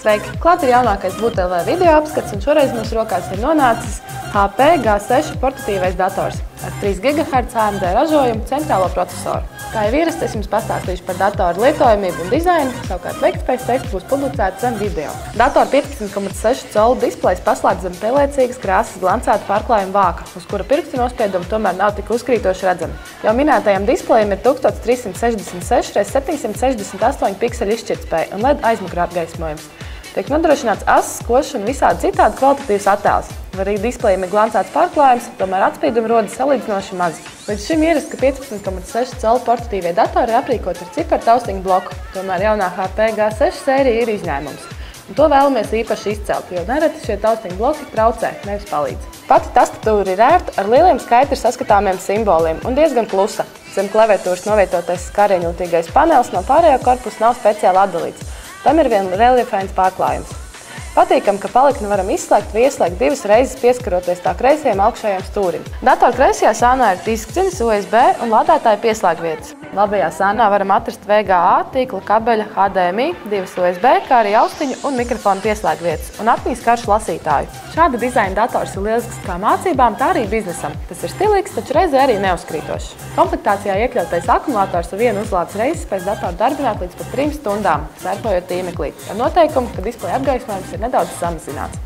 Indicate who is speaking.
Speaker 1: Sveiki! Klāt ir jaunākais BUTLV video apskats, un šoreiz mūsu rokās ir nonācis HP G6 portatīvais dators ar 3 GHz AMD ražojumu centrālo procesoru. Kā jau ierasts, es jums pastāstīšu par datoru lietojamību un dizainu, savukārt veiktspējas teksts būs publicēts zem video. Datora 15,6 colu displejs paslēdz zem pelēcīgas krāsas glancēta pārklājuma vāka, uz kura pirkstu nospiedumi tomēr nav tik uzkrītoši redzami. Jau minētajam displejam ir 1366 x 768 pikseli izšķirtspēja un LED aizmugurē apgaismojums. Tiek nodrošināts asas, košs un visādi citādi kvalitatīvs attēls. Arī displejam ir glancēts pārklājums, tomēr atspīdumi rodas salīdzinoši mazi. Līdz šim ierasts, ka 15,6 colu portatīvie datori ir aprīkoti ar ciparu taustiņu bloku, tomēr jaunā HP G6 sērija ir izņēmums. Un to vēlamies īpaši izcelt, jo nereti šie taustiņu bloki traucē, nevis palīdz. Pati tastatūra ir ērta ar lieliem skaidri saskatāmiem simboliem un diezgan klusa. Zem klaviatūras novietotais skārieņjūtīgais panelis no pārējā korpusa nav speciāli atdalīts. Tam ir vien reliefains pārklājums. Patīkam, ka palikni varam izslēgt vai ieslēgt 2 reizes pieskaroties tā kreisajam augšējam stūrim. Datora kreisajā sānā ir diskcinis, USB un lādētāja pieslēgvietas. Labajā sānā varam atrast VGA, tīkla kabeļa, HDMI, 2 USB, kā arī austiņu un mikrofonu pieslēgvietas un atmiņas karšu lasītāju. Šāda dizaina dators ir lielisks kā mācībām, tā arī biznesam. Tas ir stilīgs, taču reizē arī neuzkrītošs. Komplektācijā iekļautais akumulators ar vienu uzlādes reizes spēs datoru darbināt līdz pat 3 stundām, sērpojot tīmeklī, ar noteikumu, ka displeja apgaismojums ir nedaudz samazināts.